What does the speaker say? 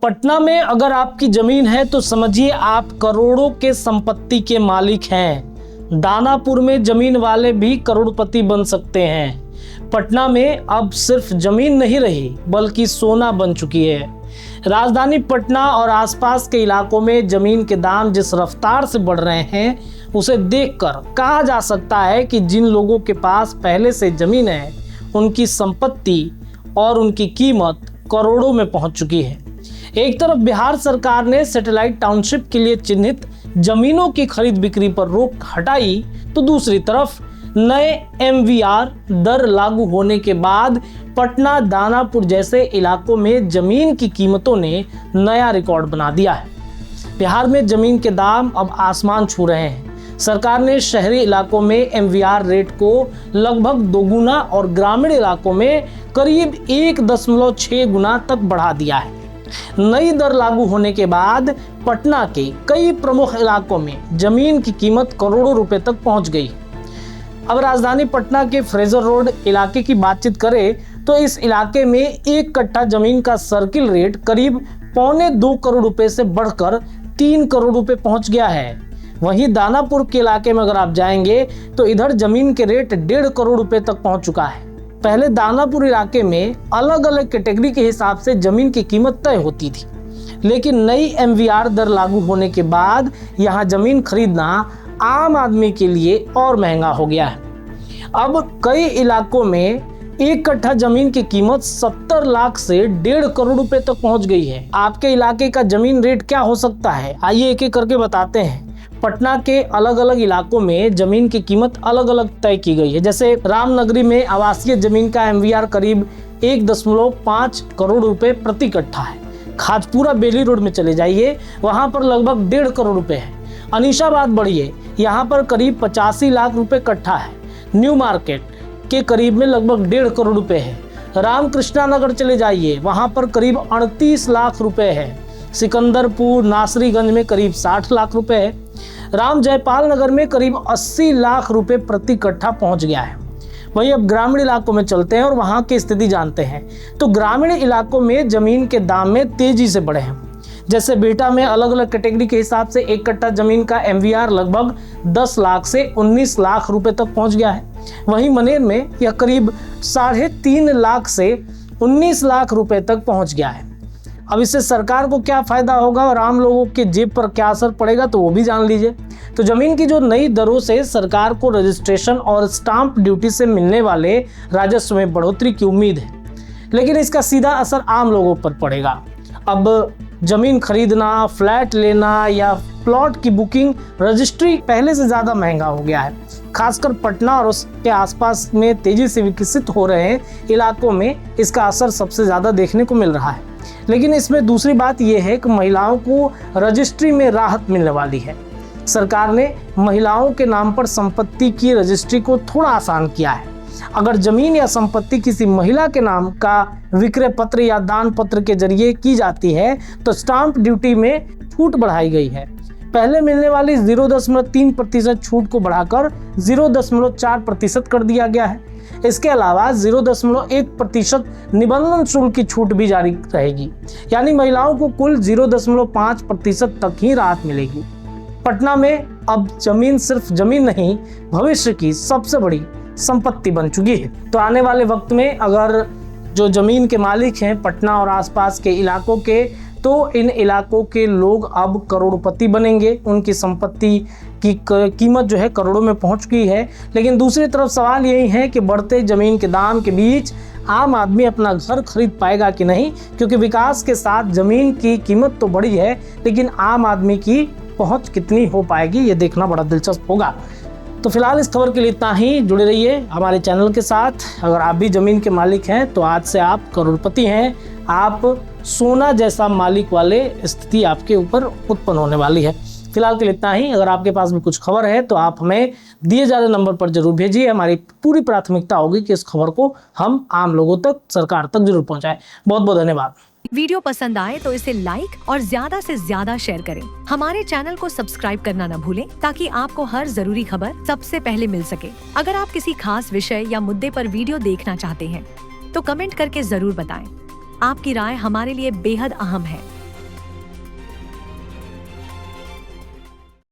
पटना में अगर आपकी जमीन है तो समझिए आप करोड़ों के संपत्ति के मालिक हैं। दानापुर में जमीन वाले भी करोड़पति बन सकते हैं। पटना में अब सिर्फ जमीन नहीं रही बल्कि सोना बन चुकी है। राजधानी पटना और आसपास के इलाकों में जमीन के दाम जिस रफ्तार से बढ़ रहे हैं उसे देखकर कहा जा सकता है कि जिन लोगों के पास पहले से जमीन है उनकी संपत्ति और उनकी कीमत करोड़ों में पहुंच चुकी है। एक तरफ बिहार सरकार ने सैटेलाइट टाउनशिप के लिए चिन्हित जमीनों की खरीद बिक्री पर रोक हटाई तो दूसरी तरफ नए एमवीआर दर लागू होने के बाद पटना दानापुर जैसे इलाकों में जमीन की कीमतों ने नया रिकॉर्ड बना दिया है। बिहार में जमीन के दाम अब आसमान छू रहे हैं। सरकार ने शहरी इलाकों में एमवीआर रेट को लगभग दोगुना और ग्रामीण इलाकों में करीब 1.6 गुना तक बढ़ा दिया है। नई दर लागू होने के बाद पटना के कई प्रमुख इलाकों में जमीन की कीमत करोड़ों रुपए तक पहुंच गई। अब राजधानी पटना के फ्रेजर रोड इलाके की बातचीत करें तो इस इलाके में एक कट्ठा जमीन का सर्किल रेट करीब 1.25 करोड़ रुपए से बढ़कर 3 करोड़ रुपए पहुंच गया है। वहीं दानापुर के इलाके में अगर आप जाएंगे तो इधर जमीन के रेट 1.5 करोड़ रुपए तक पहुंच चुका है। पहले दानापुर इलाके में अलग अलग कैटेगरी के हिसाब से जमीन की कीमत तय होती थी, लेकिन नई एमवीआर दर लागू होने के बाद यहां जमीन खरीदना आम आदमी के लिए और महंगा हो गया है। अब कई इलाकों में एक कट्ठा जमीन की कीमत 70 लाख से 1.5 करोड़ रुपए तक पहुंच गई है। आपके इलाके का जमीन रेट क्या हो सकता है, आइए एक एक करके बताते हैं। पटना के अलग अलग इलाकों में जमीन की कीमत अलग अलग तय की गई है। जैसे रामनगरी में आवासीय जमीन का एमवीआर करीब 1.5 करोड़ रुपए प्रति कट्ठा है। खाजपुरा बेली रोड में चले जाइए, वहां पर लगभग 1.5 करोड़ रुपए है। अनीशाबाद बढ़िए, यहाँ पर करीब 85 लाख रुपए कट्ठा है। न्यू मार्केट के करीब में लगभग 1.5 करोड़ रुपए है। रामकृष्णा नगर चले जाइए, वहां पर करीब 38 लाख रुपए है। सिकंदरपुर नासरीगंज में करीब 60 लाख रुपए है। राम जयपाल नगर में करीब 80 लाख रुपए प्रति कट्ठा पहुंच गया है। वहीं अब ग्रामीण इलाकों में चलते हैं और वहां की स्थिति जानते हैं। तो ग्रामीण इलाकों में जमीन के दाम में तेजी से बढ़े हैं। जैसे बिहटा में अलग अलग कैटेगरी के हिसाब से एक कट्ठा जमीन का एमवीआर लगभग 10 लाख से 19 लाख रुपए तक पहुंच गया है। वहीं मनेर में यह करीब 3.5 लाख से 19 लाख रुपए तक पहुंच गया है। अब इससे सरकार को क्या फायदा होगा और आम लोगों के जेब पर क्या असर पड़ेगा तो वो भी जान लीजिए। तो जमीन की जो नई दरों से सरकार को रजिस्ट्रेशन और स्टाम्प ड्यूटी से मिलने वाले राजस्व में बढ़ोतरी की उम्मीद है, लेकिन इसका सीधा असर आम लोगों पर पड़ेगा। अब जमीन खरीदना, फ्लैट लेना या प्लॉट की बुकिंग, रजिस्ट्री पहले से ज़्यादा महंगा हो गया है। खासकर पटना और उसके आसपास में तेजी से विकसित हो रहे इलाकों में इसका असर सबसे ज़्यादा देखने को मिल रहा है। लेकिन इसमें दूसरी बात यह है कि महिलाओं को रजिस्ट्री में राहत मिलने वाली है। सरकार ने महिलाओं के नाम पर संपत्ति की रजिस्ट्री को थोड़ा आसान किया है। अगर जमीन या संपत्ति किसी महिला के नाम का विक्रय पत्र या दान पत्र के जरिए की जाती है तो स्टाम्प ड्यूटी में छूट बढ़ाई गई है। पहले मिलने वाली 0.3% छूट को बढ़ाकर 0.4% कर दिया गया है। इसके अलावा 0.1% निबंधन शुल्क की छूट भी जारी रहेगी, यानी महिलाओं को कुल 0.5% तक ही राहत मिलेगी। पटना में अब जमीन सिर्फ जमीन नहीं, भविष्य की सबसे बड़ी संपत्ति बन चुकी है। तो आने वाले वक्त में अगर जो जमीन के मालिक हैं पटना और आसपास के इलाकों के, तो इन इलाकों के लोग अब करोड़पति बनेंगे। उनकी संपत्ति की कीमत जो है करोड़ों में पहुंच गई है। लेकिन दूसरी तरफ सवाल यही है कि बढ़ते जमीन के दाम के बीच आम आदमी अपना घर खरीद पाएगा कि नहीं, क्योंकि विकास के साथ जमीन की कीमत तो बढ़ी है, लेकिन आम आदमी की पहुंच कितनी हो पाएगी ये देखना बड़ा दिलचस्प होगा। तो फिलहाल इस खबर के लिए इतना ही। जुड़े रहिए हमारे चैनल के साथ। अगर आप भी जमीन के मालिक हैं तो आज से आप करोड़पति हैं। आप सोना जैसा मालिक वाले स्थिति आपके ऊपर उत्पन्न होने वाली है। फिलहाल के लिए इतना ही। अगर आपके पास भी कुछ खबर है तो आप हमें दिए जा रहे नंबर पर जरूर भेजिए। हमारी पूरी प्राथमिकता होगी कि इस खबर को हम आम लोगों तक, सरकार तक जरूर पहुंचाएं। बहुत बहुत धन्यवाद। वीडियो पसंद आए तो इसे लाइक और ज्यादा से ज्यादा शेयर करें। हमारे चैनल को सब्सक्राइब करना न भूलें ताकि आपको हर जरूरी खबर सबसे पहले मिल सके। अगर आप किसी खास विषय या मुद्दे पर वीडियो देखना चाहते हैं तो कमेंट करके जरूर बताएं। आपकी राय हमारे लिए बेहद अहम है।